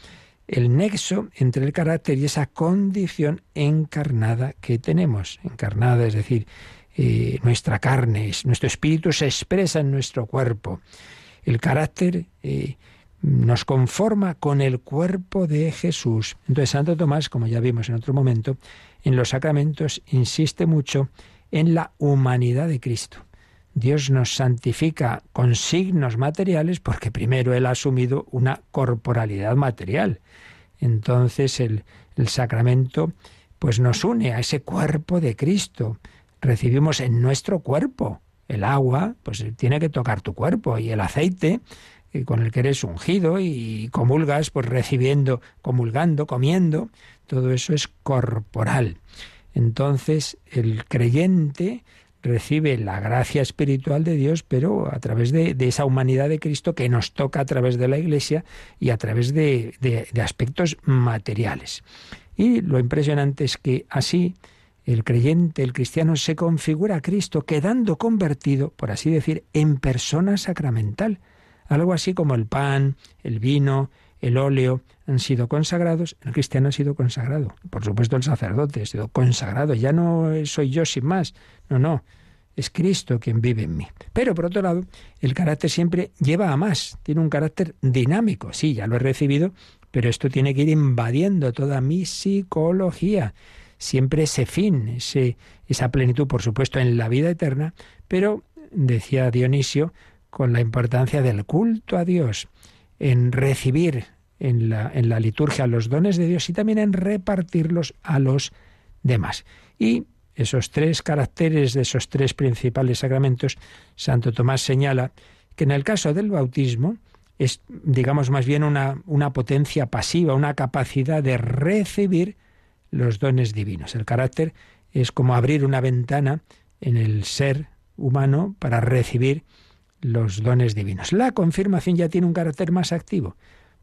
el nexo entre el carácter y esa condición encarnada que tenemos. Encarnada, es decir, nuestra carne, nuestro espíritu se expresa en nuestro cuerpo. El carácter nos conforma con el cuerpo de Jesús. Entonces Santo Tomás, como ya vimos en otro momento, en los sacramentos insiste mucho en la humanidad de Cristo. Dios nos santifica con signos materiales porque primero Él ha asumido una corporalidad material. Entonces el sacramento pues nos une a ese cuerpo de Cristo. Recibimos en nuestro cuerpo el agua, pues tiene que tocar tu cuerpo, y el aceite con el que eres ungido, y comulgas pues recibiendo, comulgando, comiendo, todo eso es corporal. Entonces el creyente recibe la gracia espiritual de Dios, pero a través de esa humanidad de Cristo que nos toca a través de la Iglesia y a través de aspectos materiales. Y lo impresionante es que así el creyente, el cristiano, se configura a Cristo, quedando convertido, por así decir, en persona sacramental. Algo así como el pan, el vino, el óleo han sido consagrados, el cristiano ha sido consagrado. Por supuesto el sacerdote ha sido consagrado, ya no soy yo sin más, no, es Cristo quien vive en mí. Pero por otro lado, el carácter siempre lleva a más, tiene un carácter dinámico. Sí, ya lo he recibido, pero esto tiene que ir invadiendo toda mi psicología. Siempre ese fin, esa plenitud, por supuesto, en la vida eterna, pero, decía Dionisio, con la importancia del culto a Dios, en recibir en la liturgia los dones de Dios y también en repartirlos a los demás. Y esos tres caracteres de esos tres principales sacramentos, Santo Tomás señala que en el caso del bautismo es, digamos, más bien una potencia pasiva, una capacidad de recibir los dones divinos. El carácter es como abrir una ventana en el ser humano para recibir los dones divinos. La confirmación ya tiene un carácter más activo,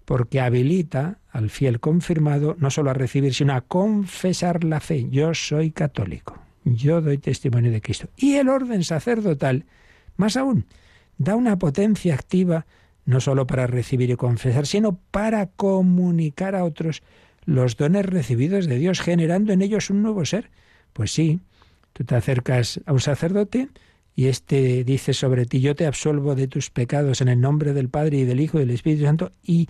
porque habilita al fiel confirmado no solo a recibir, sino a confesar la fe. Yo soy católico, yo doy testimonio de Cristo. Y el orden sacerdotal, más aún, da una potencia activa no solo para recibir y confesar, sino para comunicar a otros los dones recibidos de Dios, generando en ellos un nuevo ser. Pues sí, tú te acercas a un sacerdote y éste dice sobre ti: yo te absolvo de tus pecados en el nombre del Padre y del Hijo y del Espíritu Santo, y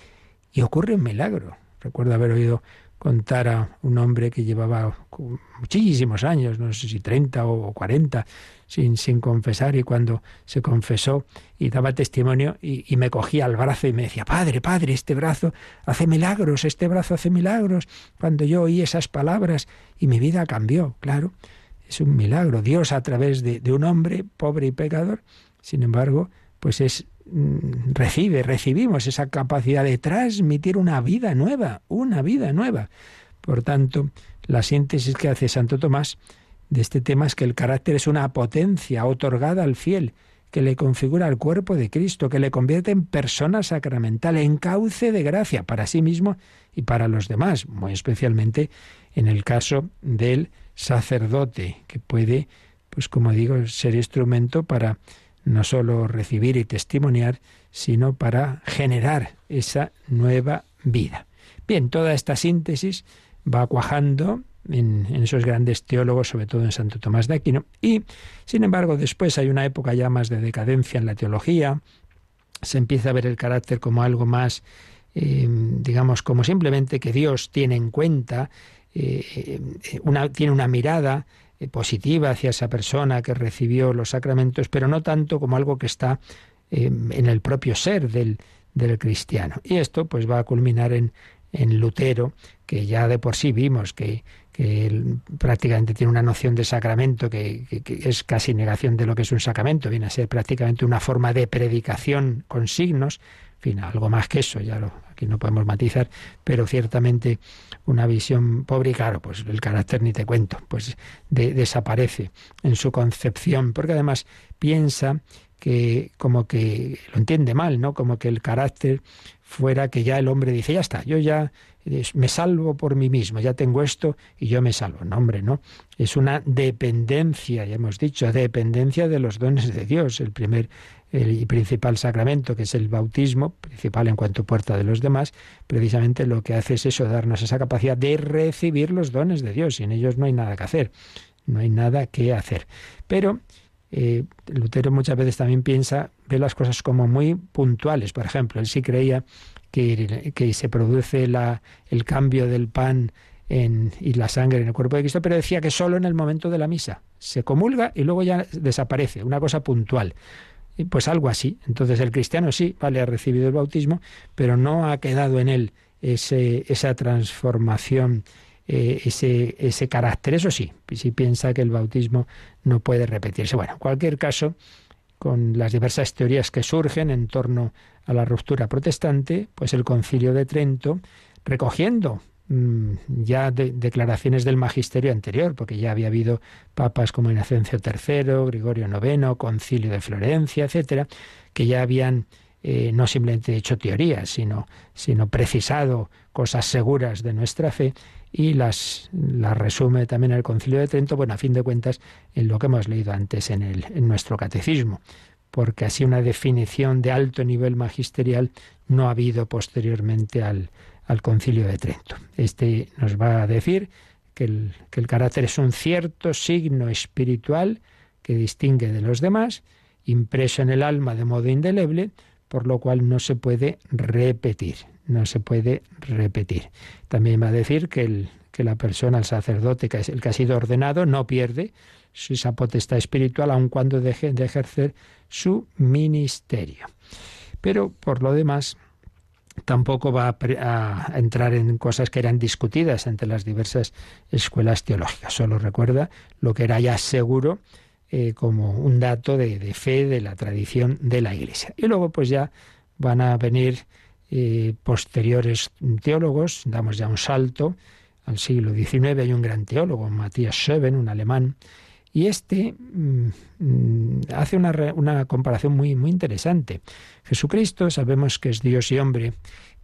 ocurre un milagro. Recuerdo haber oído contar a un hombre que llevaba muchísimos años, no sé si 30 o 40, sin confesar, y cuando se confesó y daba testimonio y me cogía al brazo y me decía: Padre, este brazo hace milagros, cuando yo oí esas palabras y mi vida cambió. Claro, es un milagro. Dios, a través de un hombre pobre y pecador, sin embargo, pues recibimos esa capacidad de transmitir una vida nueva. Por tanto, la síntesis que hace Santo Tomás de este tema es que el carácter es una potencia otorgada al fiel, que le configura al cuerpo de Cristo, que le convierte en persona sacramental, en cauce de gracia para sí mismo y para los demás, muy especialmente en el caso del sacerdote, que puede, pues como digo, ser instrumento para no solo recibir y testimoniar, sino para generar esa nueva vida. Bien, toda esta síntesis va cuajando en esos grandes teólogos, sobre todo en Santo Tomás de Aquino, y sin embargo después hay una época ya más de decadencia en la teología, se empieza a ver el carácter como algo más, digamos, como simplemente que Dios tiene en cuenta, tiene una mirada positiva hacia esa persona que recibió los sacramentos, pero no tanto como algo que está en el propio ser del cristiano. Y esto pues va a culminar en Lutero, que ya de por sí vimos que él prácticamente tiene una noción de sacramento que es casi negación de lo que es un sacramento, viene a ser prácticamente una forma de predicación con signos, en fin, algo más que eso, aquí no podemos matizar, pero ciertamente una visión pobre, y claro, pues el carácter ni te cuento, pues desaparece en su concepción, porque además piensa que como que lo entiende mal, ¿no? Como que el carácter fuera que ya el hombre dice: ya está, yo ya me salvo por mí mismo, ya tengo esto y yo me salvo. No, hombre, no. Es una dependencia, ya hemos dicho, dependencia de los dones de Dios. El primer y principal sacramento, que es el bautismo, principal en cuanto puerta de los demás, precisamente lo que hace es eso, darnos esa capacidad de recibir los dones de Dios. Sin ellos no hay nada que hacer, Pero Lutero muchas veces también ve las cosas como muy puntuales. Por ejemplo, él sí creía que se produce el cambio del pan y la sangre en el cuerpo de Cristo, pero decía que solo en el momento de la misa. Se comulga y luego ya desaparece, una cosa puntual. Y pues algo así. Entonces el cristiano sí, vale, ha recibido el bautismo, pero no ha quedado en él esa transformación, ese carácter. Eso sí, si piensa que el bautismo no puede repetirse. Bueno, en cualquier caso, con las diversas teorías que surgen en torno a la ruptura protestante, pues el Concilio de Trento, recogiendo ya declaraciones del magisterio anterior, porque ya había habido papas como Inocencio III, Gregorio IX, Concilio de Florencia, etcétera, que ya habían no simplemente hecho teorías, sino precisado cosas seguras de nuestra fe, y las resume también el Concilio de Trento, bueno, a fin de cuentas, en lo que hemos leído antes en nuestro catecismo, porque así una definición de alto nivel magisterial no ha habido posteriormente al Concilio de Trento. Este nos va a decir que el carácter es un cierto signo espiritual que distingue de los demás, impreso en el alma de modo indeleble, por lo cual no se puede repetir. No se puede repetir. También va a decir que la persona, el sacerdote, que es el que ha sido ordenado, no pierde esa potestad espiritual aun cuando deje de ejercer su ministerio. Pero por lo demás, tampoco va a entrar en cosas que eran discutidas entre las diversas escuelas teológicas. Solo recuerda lo que era ya seguro como un dato de fe de la tradición de la Iglesia. Y luego pues ya van a venir posteriores teólogos. Damos ya un salto al siglo XIX. Hay un gran teólogo, Matthias Scheven, un alemán, y este hace una comparación muy, muy interesante. Jesucristo sabemos que es Dios y hombre,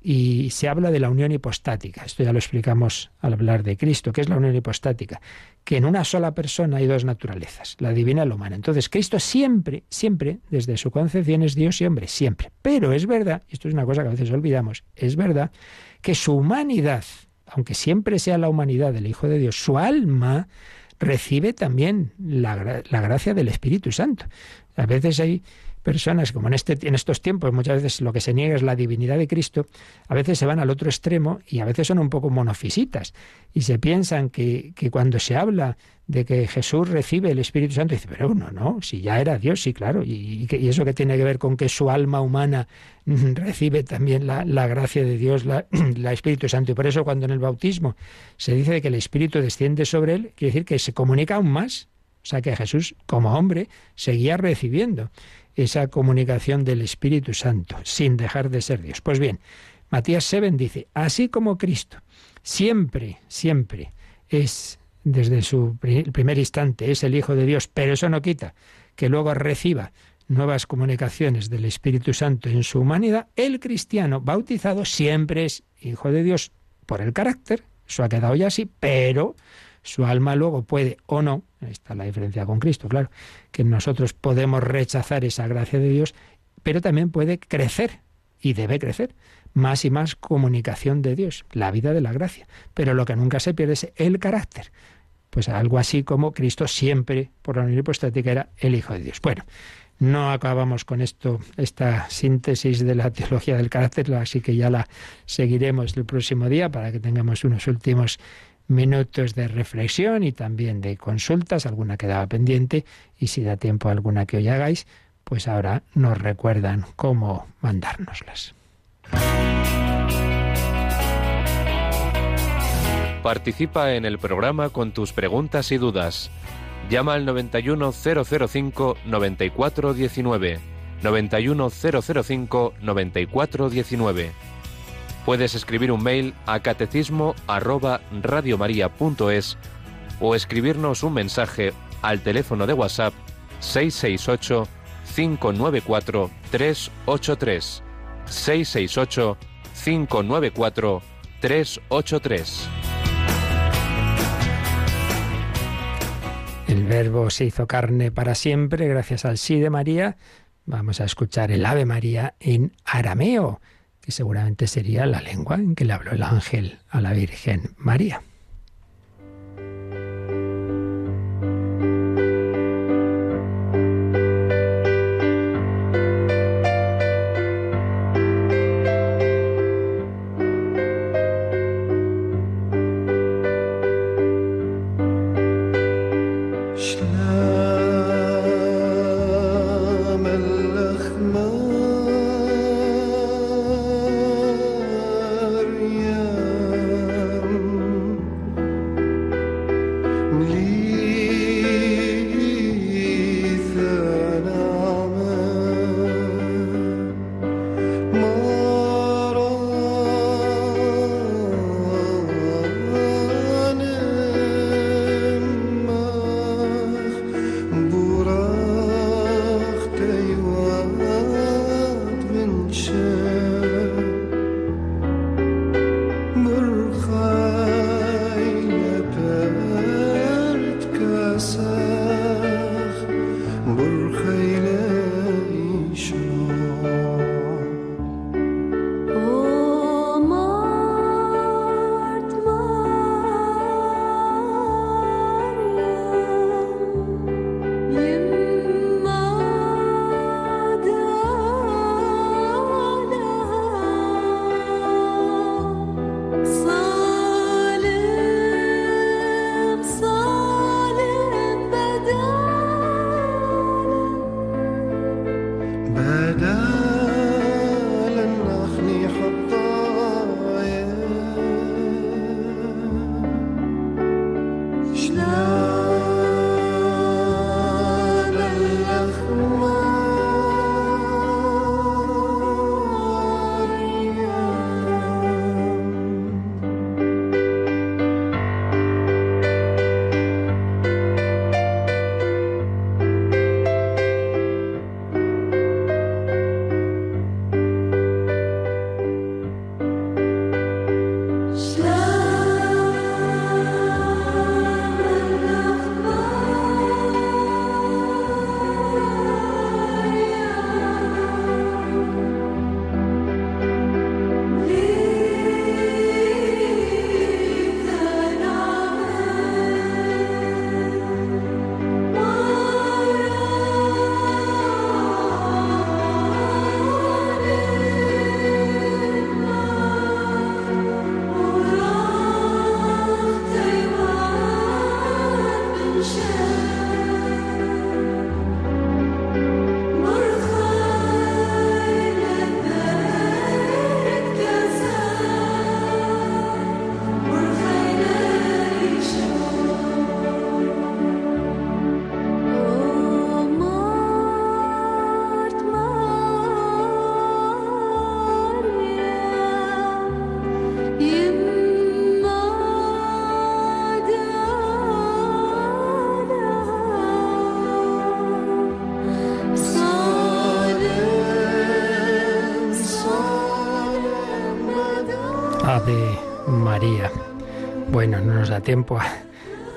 y se habla de la unión hipostática. Esto ya lo explicamos al hablar de Cristo. ¿Qué es la unión hipostática? Que en una sola persona hay dos naturalezas, la divina y la humana. Entonces Cristo siempre, siempre, desde su concepción es Dios y hombre, siempre. Pero es verdad, y esto es una cosa que a veces olvidamos, es verdad que su humanidad, aunque siempre sea la humanidad del Hijo de Dios, su alma recibe también la gracia del Espíritu Santo. A veces hay personas, como en estos tiempos, muchas veces lo que se niega es la divinidad de Cristo, a veces se van al otro extremo y a veces son un poco monofisitas y se piensan que cuando se habla de que Jesús recibe el Espíritu Santo, dice, pero no, si ya era Dios, sí, claro, y eso que tiene que ver con que su alma humana recibe también la gracia de Dios, la Espíritu Santo, y por eso cuando en el bautismo se dice que el Espíritu desciende sobre él, quiere decir que se comunica aún más, o sea que Jesús como hombre seguía recibiendo esa comunicación del Espíritu Santo, sin dejar de ser Dios. Pues bien, Matthias Scheven dice, así como Cristo siempre, siempre es, desde el primer instante, es el Hijo de Dios, pero eso no quita que luego reciba nuevas comunicaciones del Espíritu Santo en su humanidad, el cristiano bautizado siempre es Hijo de Dios por el carácter, eso ha quedado ya así, pero su alma luego puede o no, ahí está la diferencia con Cristo, claro, que nosotros podemos rechazar esa gracia de Dios, pero también puede crecer, y debe crecer, más y más comunicación de Dios, la vida de la gracia. Pero lo que nunca se pierde es el carácter. Pues algo así como Cristo siempre, por la unión hipostática, era el Hijo de Dios. Bueno, no acabamos con esto, esta síntesis de la teología del carácter, así que ya la seguiremos el próximo día para que tengamos unos últimos minutos de reflexión y también de consultas, alguna quedaba pendiente, y si da tiempo alguna que hoy hagáis, pues ahora nos recuerdan cómo mandárnoslas. Participa en el programa con tus preguntas y dudas. Llama al 91005-9419, 91005-9419. Puedes escribir un mail a catecismo@radiomaria.es o escribirnos un mensaje al teléfono de WhatsApp 668 594 383, 668 594 383. El Verbo se hizo carne para siempre, gracias al sí de María. Vamos a escuchar el Ave María en arameo, que seguramente sería la lengua en que le habló el ángel a la Virgen María. Ave María. Bueno, no nos da tiempo.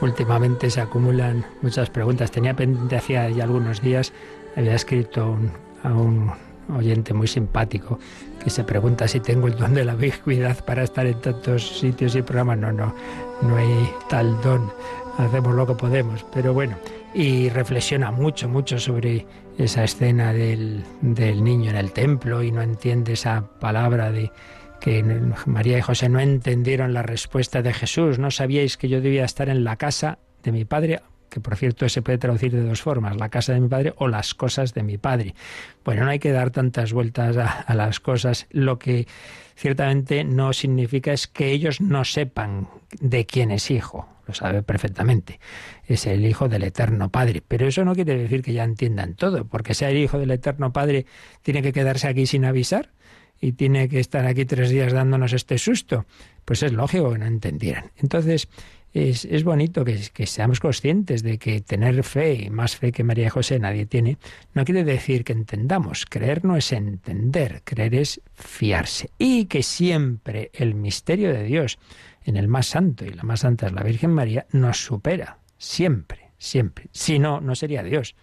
Últimamente se acumulan muchas preguntas. Tenía pendiente hacía ya algunos días, había escrito a un oyente muy simpático que se pregunta si tengo el don de la ubicuidad para estar en tantos sitios y programas. No hay tal don. Hacemos lo que podemos, pero bueno. Y reflexiona mucho sobre esa escena del niño en el templo y no entiende esa palabra de que María y José no entendieron la respuesta de Jesús. No sabíais que yo debía estar en la casa de mi padre, que por cierto se puede traducir de dos formas, la casa de mi padre o las cosas de mi padre. Bueno, no hay que dar tantas vueltas a las cosas. Lo que ciertamente no significa es que ellos no sepan de quién es hijo. Lo sabe perfectamente. Es el hijo del Eterno Padre. Pero eso no quiere decir que ya entiendan todo, porque sea el hijo del Eterno Padre tiene que quedarse aquí sin avisar y tiene que estar aquí 3 días dándonos este susto. Pues es lógico que no entendieran. Entonces, es bonito que seamos conscientes de que tener fe, y más fe que María y José nadie tiene, no quiere decir que entendamos. Creer no es entender, creer es fiarse. Y que siempre el misterio de Dios, en el más santo, y la más santa es la Virgen María, nos supera. Siempre, siempre. Si no, no sería Dios.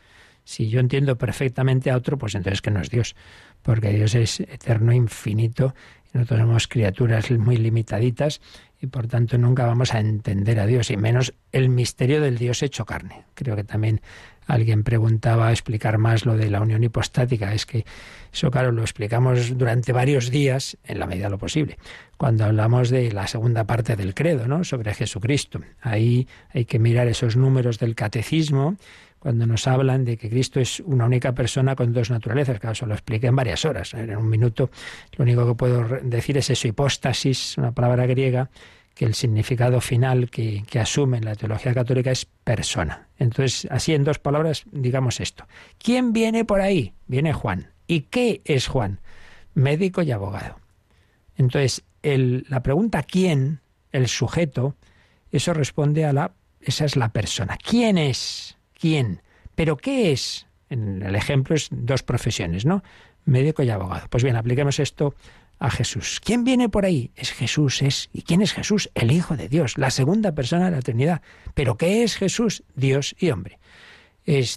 Si yo entiendo perfectamente a otro, pues entonces que no es Dios. Porque Dios es eterno, infinito, y nosotros somos criaturas muy limitaditas, y por tanto nunca vamos a entender a Dios, y menos el misterio del Dios hecho carne. Creo que también alguien preguntaba explicar más lo de la unión hipostática. Es que eso, claro, lo explicamos durante varios días, en la medida de lo posible, cuando hablamos de la segunda parte del credo, ¿no?, sobre Jesucristo. Ahí hay que mirar esos números del catecismo, cuando nos hablan de que Cristo es una única persona con 2 naturalezas. Claro, eso lo expliqué en varias horas. En un minuto lo único que puedo decir es eso, hipóstasis, una palabra griega, que el significado final que asume en la teología católica es persona. Entonces, así en 2 palabras, digamos esto. ¿Quién viene por ahí? Viene Juan. ¿Y qué es Juan? Médico y abogado. Entonces, la pregunta ¿quién?, el sujeto, eso responde esa es la persona. ¿Quién es? ¿Quién? ¿Pero qué es? En el ejemplo es 2 profesiones, ¿no? Médico y abogado. Pues bien, apliquemos esto a Jesús. ¿Quién viene por ahí? Es Jesús. ¿Y quién es Jesús? El Hijo de Dios, la segunda persona de la Trinidad. ¿Pero qué es Jesús? Dios y hombre.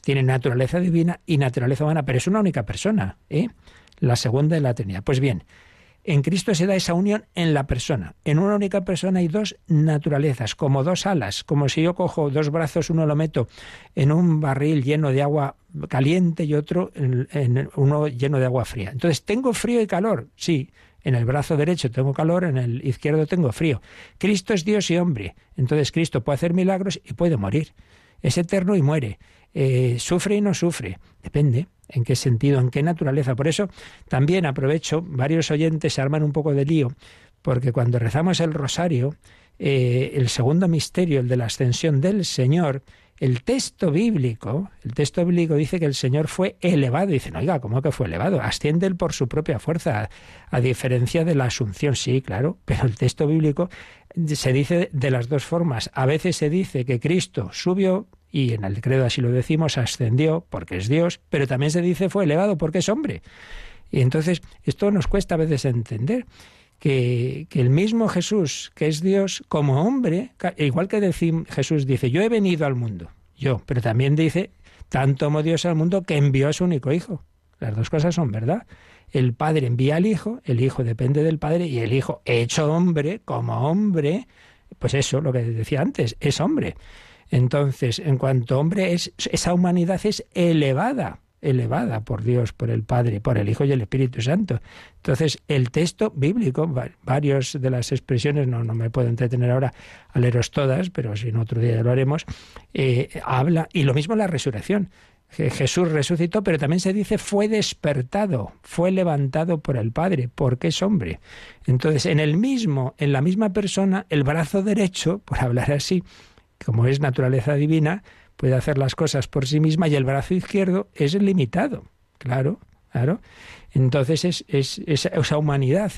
Tiene naturaleza divina y naturaleza humana, pero es una única persona, la segunda de la Trinidad. Pues bien, en Cristo se da esa unión en la persona. En una única persona hay 2 naturalezas, como 2 alas, como si yo cojo 2 brazos, uno lo meto en un barril lleno de agua caliente y otro en uno lleno de agua fría. Entonces, ¿tengo frío y calor? Sí. En el brazo derecho tengo calor, en el izquierdo tengo frío. Cristo es Dios y hombre. Entonces, Cristo puede hacer milagros y puede morir. Es eterno y muere. Sufre y no sufre. Depende en qué sentido, en qué naturaleza. Por eso también aprovecho, varios oyentes se arman un poco de lío, porque cuando rezamos el rosario, el segundo misterio, el de la ascensión del Señor, el texto bíblico dice que el Señor fue elevado. Dicen, oiga, ¿cómo que fue elevado? Asciende él por su propia fuerza, a diferencia de la asunción. Sí, claro, pero el texto bíblico se dice de las 2 formas. A veces se dice que Cristo subió, y en el credo así lo decimos, ascendió porque es Dios, pero también se dice fue elevado porque es hombre. Y entonces esto nos cuesta a veces entender, que el mismo Jesús, que es Dios, como hombre, igual que Jesús dice, yo he venido al mundo, pero también dice, tanto amó Dios al mundo que envió a su único Hijo. Las 2 cosas son verdad. El Padre envía al Hijo, el Hijo depende del Padre, y el Hijo, hecho hombre, como hombre, pues eso, lo que decía antes, es hombre. Entonces, en cuanto hombre, esa humanidad es elevada por Dios, por el Padre, por el Hijo y el Espíritu Santo. Entonces, el texto bíblico, varias de las expresiones, no me puedo entretener ahora a leeros todas, pero si no otro día lo haremos, habla, y lo mismo la resurrección. Jesús resucitó, pero también se dice fue despertado, fue levantado por el Padre, porque es hombre. Entonces, en la misma persona, el brazo derecho, por hablar así, como es naturaleza divina, puede hacer las cosas por sí misma, y el brazo izquierdo es limitado. Claro. Entonces es esa humanidad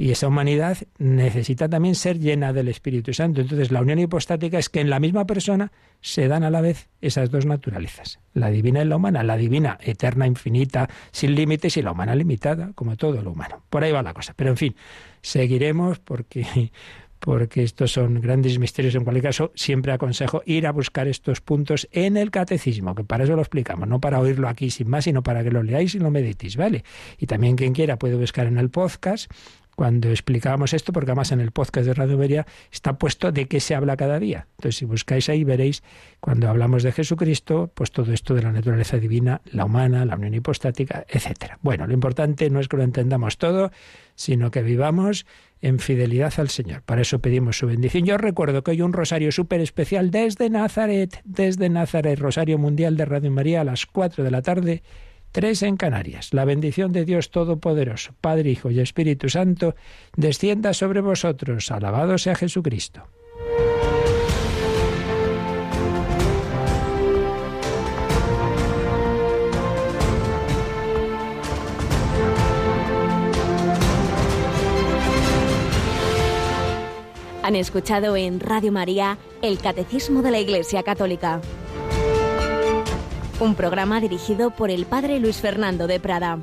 Y esa humanidad necesita también ser llena del Espíritu Santo. Entonces, la unión hipostática es que en la misma persona se dan a la vez esas dos naturalezas, la divina y la humana, la divina eterna, infinita, sin límites, y la humana limitada, como todo lo humano. Por ahí va la cosa. Pero en fin, seguiremos porque estos son grandes misterios. En cualquier caso, siempre aconsejo ir a buscar estos puntos en el catecismo, que para eso lo explicamos, no para oírlo aquí sin más, sino para que lo leáis y lo meditéis, ¿vale? Y también quien quiera puede buscar en el podcast, cuando explicábamos esto, porque además en el podcast de Radio María está puesto de qué se habla cada día. Entonces, si buscáis ahí, veréis, cuando hablamos de Jesucristo, pues todo esto de la naturaleza divina, la humana, la unión hipostática, etcétera. Bueno, lo importante no es que lo entendamos todo, sino que vivamos en fidelidad al Señor. Para eso pedimos su bendición. Yo recuerdo que hoy un rosario súper especial desde Nazaret, Rosario Mundial de Radio María a las 4 de la tarde, 3 en Canarias. La bendición de Dios Todopoderoso, Padre, Hijo y Espíritu Santo, descienda sobre vosotros. Alabado sea Jesucristo. Han escuchado en Radio María el Catecismo de la Iglesia Católica, un programa dirigido por el Padre Luis Fernando de Prada.